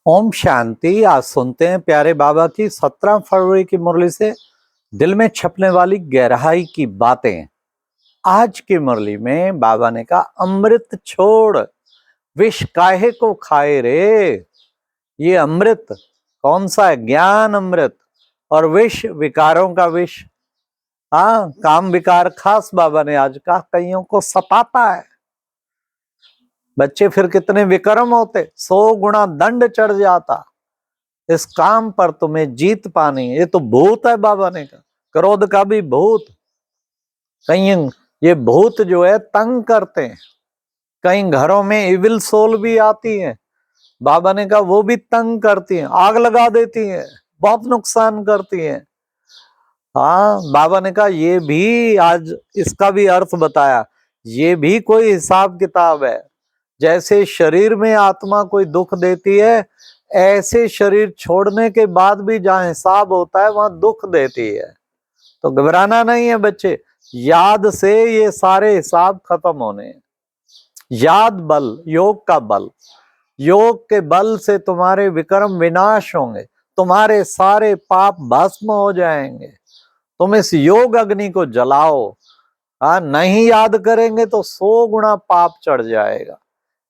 ओम शांति। आज सुनते हैं प्यारे बाबा की 17 फरवरी की मुरली से दिल में छपने वाली गहराई की बातें। आज की मुरली में बाबा ने कहा, अमृत छोड़ विष काहे को खाए रे। ये अमृत कौन सा है? ज्ञान अमृत। और विष विकारों का विष। हाँ, काम विकार खास बाबा ने आज कहा कईयों को सताता है। बच्चे फिर कितने विक्रम होते, 100 गुना दंड चढ़ जाता। इस काम पर तुम्हें जीत पानी। ये तो भूत है, बाबा ने कहा, क्रोध का भी भूत। कहीं ये भूत जो है तंग करते हैं। कहीं घरों में इविल सोल भी आती है, बाबा ने कहा वो भी तंग करती हैं, आग लगा देती हैं, बहुत नुकसान करती हैं। हाँ, बाबा ने कहा ये भी, आज इसका भी अर्थ बताया, ये भी कोई हिसाब किताब है। जैसे शरीर में आत्मा कोई दुख देती है, ऐसे शरीर छोड़ने के बाद भी जहां हिसाब होता है वहां दुख देती है। तो घबराना नहीं है बच्चे, याद से ये सारे हिसाब खत्म होने हैं। याद बल, योग का बल। योग के बल से तुम्हारे विक्रम विनाश होंगे, तुम्हारे सारे पाप भस्म हो जाएंगे। तुम इस योग अग्नि को जलाओ। हाँ, नहीं याद करेंगे तो 100 गुना पाप चढ़ जाएगा।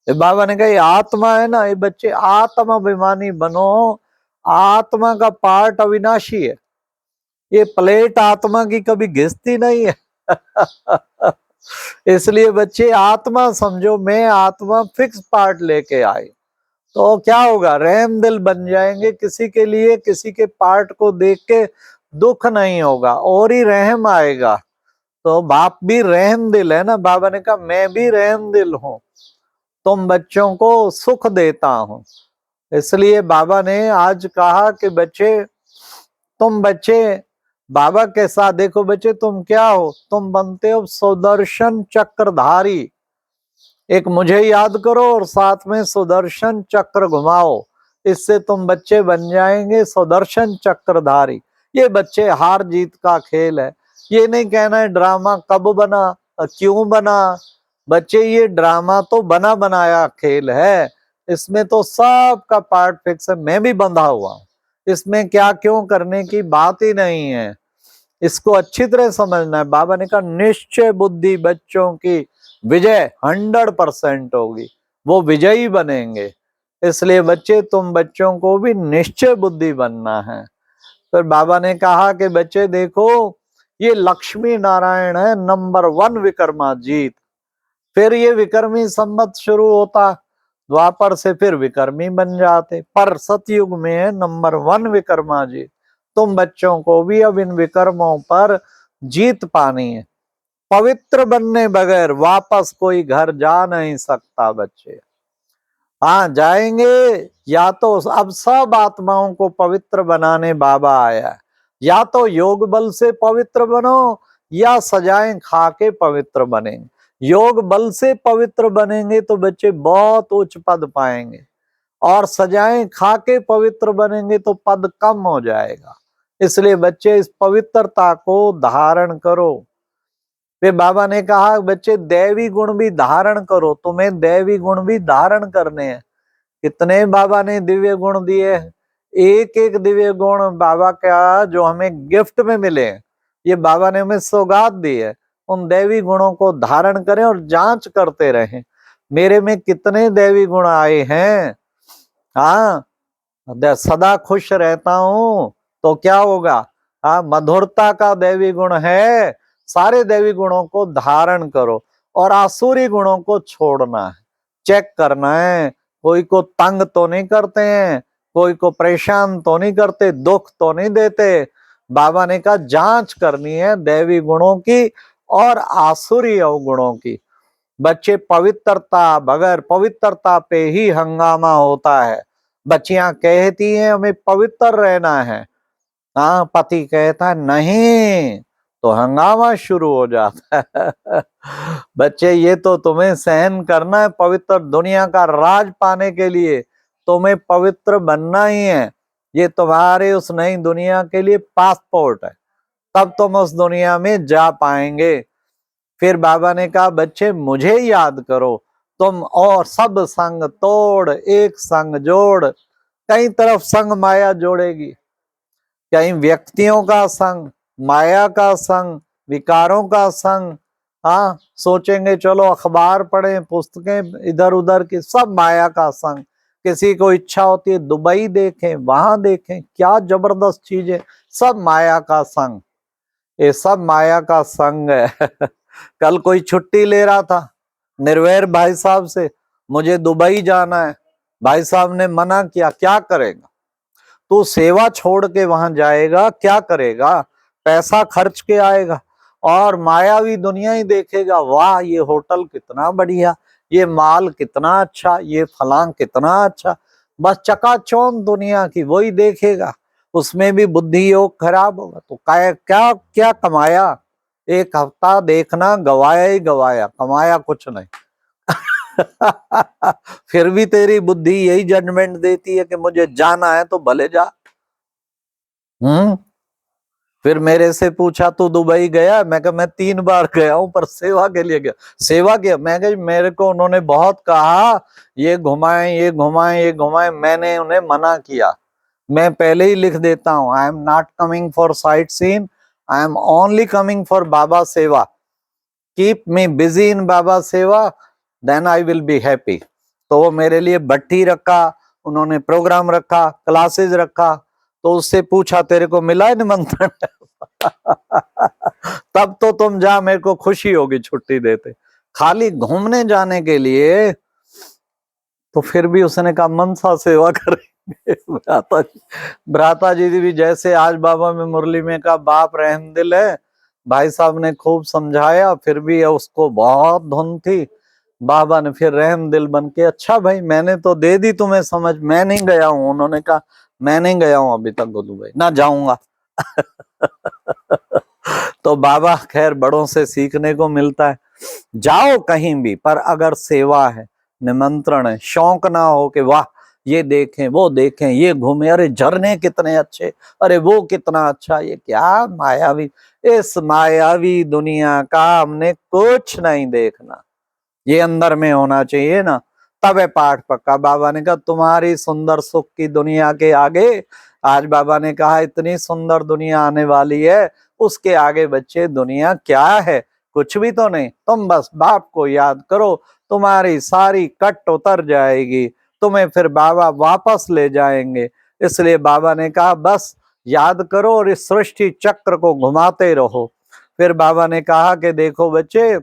ये बाबा ने कहा ये आत्मा है ना, ये बच्चे आत्मा अभिमानी बनो। आत्मा का पार्ट अविनाशी है। ये प्लेट आत्मा की कभी घिसती नहीं है। इसलिए बच्चे आत्मा समझो, मैं आत्मा फिक्स पार्ट लेके आई। तो क्या होगा? रहम दिल बन जाएंगे। किसी के लिए, किसी के पार्ट को देख के दुख नहीं होगा और ही रहम आएगा। तो बाप भी रहम दिल है ना। बाबा ने कहा मैं भी रहम दिल हूं, तुम बच्चों को सुख देता हूं। इसलिए बाबा ने आज कहा कि बच्चे, तुम बच्चे बाबा के साथ देखो। बच्चे तुम क्या हो? तुम बनते हो सुदर्शन चक्रधारी। एक मुझे याद करो और साथ में सुदर्शन चक्र घुमाओ। इससे तुम बच्चे बन जाएंगे सुदर्शन चक्रधारी। ये बच्चे हार जीत का खेल है। ये नहीं कहना है ड्रामा कब बना, क्यों बना। बच्चे ये ड्रामा तो बना बनाया खेल है। इसमें तो सबका पार्ट फिक्स है। मैं भी बंधा हुआ हूं, इसमें क्या क्यों करने की बात ही नहीं है। इसको अच्छी तरह समझना है। बाबा ने कहा निश्चय बुद्धि बच्चों की विजय 100% होगी, वो विजयी बनेंगे। इसलिए बच्चे, तुम बच्चों को भी निश्चय बुद्धि बनना है। फिर बाबा ने कहा कि बच्चे देखो, ये लक्ष्मी नारायण है नंबर 1 विक्रमाजीत। फिर ये विक्रमी संवत शुरू होता, द्वापर से फिर विक्रमी बन जाते, पर सतयुग में है नंबर 1 विक्रमाजीत। तुम बच्चों को भी अब इन विक्रमों पर जीत पानी है। पवित्र बनने बगैर वापस कोई घर जा नहीं सकता बच्चे। हाँ जाएंगे, या तो अब सब आत्माओं को पवित्र बनाने बाबा आया। या तो योग बल से पवित्र बनो, या सजाएं खा के पवित्र बनेंगे। योग बल से पवित्र बनेंगे तो बच्चे बहुत उच्च पद पाएंगे, और सजाएं खा के पवित्र बनेंगे तो पद कम हो जाएगा। इसलिए बच्चे इस पवित्रता को धारण करो। वे बाबा ने कहा बच्चे दैवी गुण भी धारण करो, तुम्हें दैवी गुण भी धारण करने हैं। कितने बाबा ने दिव्य गुण दिए, एक एक दिव्य गुण बाबा का जो हमें गिफ्ट में मिले, ये बाबा ने हमें सौगात दी है। उन दैवी गुणों को धारण करें और जांच करते रहें, मेरे में कितने दैवी गुण आए हैं। हाँ, सदा खुश रहता हूं तो क्या होगा? हाँ, मधुरता का दैवी गुण है। सारे दैवी गुणों को धारण करो और आसुरी गुणों को छोड़ना है। चेक करना है, कोई को तंग तो नहीं करते हैं, कोई को परेशान तो नहीं करते, दुख तो नहीं देते। बाबा ने कहा जांच करनी है दैवी गुणों की और आसुरी अवगुणों की। बच्चे पवित्रता, बगैर पवित्रता पे ही हंगामा होता है। बच्चियां कहती हैं हमें पवित्र रहना है, हाँ, पति कहता है नहीं, तो हंगामा शुरू हो जाता है। बच्चे ये तो तुम्हें सहन करना है। पवित्र दुनिया का राज पाने के लिए तुम्हें पवित्र बनना ही है। ये तुम्हारे उस नई दुनिया के लिए पासपोर्ट है, तब तुम उस दुनिया में जा पाएंगे। फिर बाबा ने कहा बच्चे मुझे याद करो तुम, और सब संग तोड़ एक संग जोड़। कई तरफ संग माया जोड़ेगी, कहीं व्यक्तियों का संग, माया का संग, विकारों का संग। हाँ, सोचेंगे चलो अखबार पढ़ें, पुस्तकें इधर उधर की, सब माया का संग। किसी को इच्छा होती है दुबई देखें, वहां देखें, क्या जबरदस्त चीज है, सब माया का संग। ये सब माया का संग है। कल कोई छुट्टी ले रहा था निर्वैर भाई साहब से, मुझे दुबई जाना है। भाई साहब ने मना किया, क्या करेगा तू, सेवा छोड़ के वहां जाएगा, क्या करेगा, पैसा खर्च के आएगा और मायावी दुनिया ही देखेगा। वाह, ये होटल कितना बढ़िया, ये माल कितना अच्छा, ये फलां कितना अच्छा, बस चकाचौंध दुनिया की वही देखेगा। उसमें भी बुद्धि योग खराब होगा तो क्या क्या कमाया। एक हफ्ता देखना, गवाया ही गवाया, कमाया कुछ नहीं। फिर भी तेरी बुद्धि यही जजमेंट देती है कि मुझे जाना है तो भले जा। फिर मेरे से पूछा तू दुबई गया, मैं कहा मैं 3 बार गया हूं पर सेवा के लिए गया। सेवा किया, मैं कहा मेरे को उन्होंने बहुत कहा ये घुमाएं ये घुमाएं ये घुमाएं, मैंने उन्हें मना किया। मैं पहले ही लिख देता हूं, I am not coming for sightseeing, I am only coming for बाबा सेवा। कीप मी बिजी इन बाबा सेवा, then I will be happy. तो वो मेरे लिए भट्टी रखा, उन्होंने प्रोग्राम रखा, क्लासेस रखा। तो उससे पूछा तेरे को मिला है निमंत्रण? तब तो तुम जा, मेरे को खुशी होगी छुट्टी देते। खाली घूमने जाने के लिए तो फिर भी उसने कहा मनसा सेवा करेंगे। भ्राता जी भी जैसे आज बाबा में मुरली में कहा बाप रहम दिल है, भाई साहब ने खूब समझाया, फिर भी उसको बहुत धुन थी। बाबा ने फिर रहम दिल बन के, अच्छा भाई मैंने तो दे दी तुम्हें समझ, मैं नहीं गया हूं। उन्होंने कहा मैं नहीं गया हूं अभी तक दुबई, ना जाऊंगा। तो बाबा खैर बड़ों से सीखने को मिलता है, जाओ कहीं भी, पर अगर सेवा है, निमंत्रण है, शौक ना हो कि वाह ये देखें वो देखें ये घूमे, अरे झरने कितने अच्छे, अरे वो कितना अच्छा, ये क्या मायावी, इस मायावी दुनिया का हमने कुछ नहीं देखना, ये अंदर में होना चाहिए ना, तब है पाठ पक्का। बाबा ने कहा तुम्हारी सुंदर सुख की दुनिया के आगे, आज बाबा ने कहा इतनी सुंदर दुनिया आने वाली है, उसके आगे बच्चे दुनिया क्या है, कुछ भी तो नहीं। तुम बस बाप को याद करो, तुम्हारी सारी कट उतर जाएगी, तुम्हें फिर बाबा वापस ले जाएंगे। इसलिए बाबा ने कहा बस याद करो और इस सृष्टि चक्र को घुमाते रहो। फिर बाबा ने कहा कि देखो बच्चे,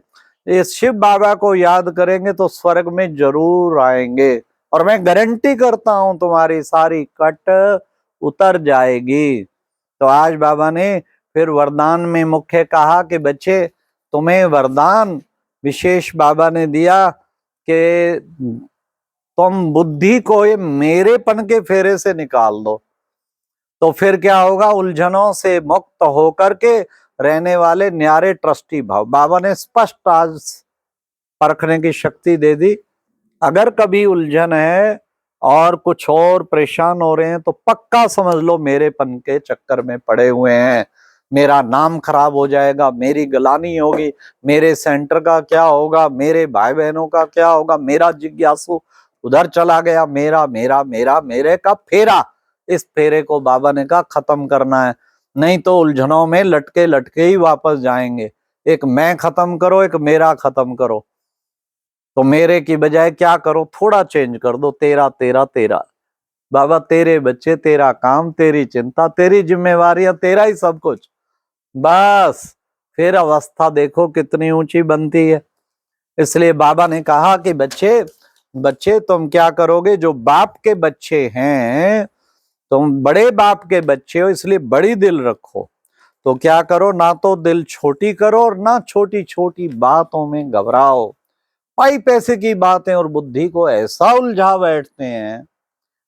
इस शिव बाबा को याद करेंगे तो स्वर्ग में जरूर आएंगे, और मैं गारंटी करता हूं तुम्हारी सारी कट उतर जाएगी। तो आज बाबा ने फिर वरदान में मुख्य कहा कि बच्चे तुम्हें वरदान विशेष बाबा ने दिया कि तुम बुद्धि को ये मेरेपन के फेरे से निकाल दो, तो फिर क्या होगा, उलझनों से मुक्त होकर के रहने वाले न्यारे ट्रस्टी भाव। बाबा ने स्पष्ट आज परखने की शक्ति दे दी। अगर कभी उलझन है और कुछ और परेशान हो रहे हैं तो पक्का समझ लो मेरेपन के चक्कर में पड़े हुए हैं, मेरा नाम खराब हो जाएगा, मेरी गलानी होगी, मेरे सेंटर का क्या होगा, मेरे भाई बहनों का क्या होगा, मेरा जिज्ञासु उधर चला गया, मेरा मेरा मेरा मेरे का फेरा, इस फेरे को बाबा ने कहा खत्म करना है, नहीं तो उलझनों में लटके लटके ही वापस जाएंगे। एक मैं खत्म करो, एक मेरा खत्म करो। तो मेरे की बजाय क्या करो, थोड़ा चेंज कर दो, तेरा तेरा तेरा। बाबा तेरे बच्चे, तेरा काम, तेरी चिंता, तेरी जिम्मेवारियां, तेरा ही सब कुछ, बस फिर अवस्था देखो कितनी ऊंची बनती है। इसलिए बाबा ने कहा कि बच्चे बच्चे तुम क्या करोगे, जो बाप के बच्चे हैं, तुम बड़े बाप के बच्चे हो, इसलिए बड़ी दिल रखो। तो क्या करो, ना तो दिल छोटी करो और ना छोटी छोटी बातों में घबराओ। पाई पैसे की बातें और बुद्धि को ऐसा उलझा बैठते हैं,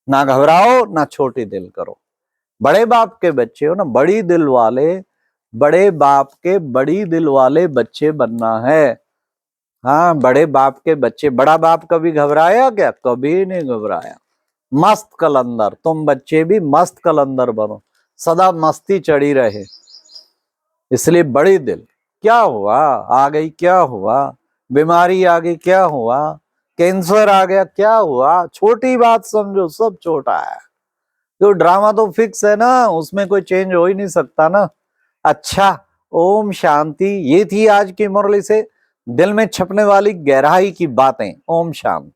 ना घबराओ ना छोटी दिल करो। बड़े बाप के बच्चे हो ना, बड़ी दिल वाले, बड़े बाप के बड़ी दिल वाले बच्चे बनना है। हाँ, बड़े बाप के बच्चे। बड़ा बाप कभी घबराया क्या? कभी नहीं घबराया। मस्त कलंदर, तुम बच्चे भी मस्त कलंदर बनो, सदा मस्ती चढ़ी रहे। इसलिए बड़ी दिल, क्या हुआ आ गई, क्या हुआ, बीमारी आ गई क्या हुआ, कैंसर आ गया क्या हुआ, छोटी बात समझो, सब छोटा है। तो ड्रामा तो फिक्स है ना, उसमें कोई चेंज हो ही नहीं सकता ना। अच्छा, ओम शांति। ये थी आज की मुरली से दिल में छपने वाली गहराई की बातें। ओम शांति।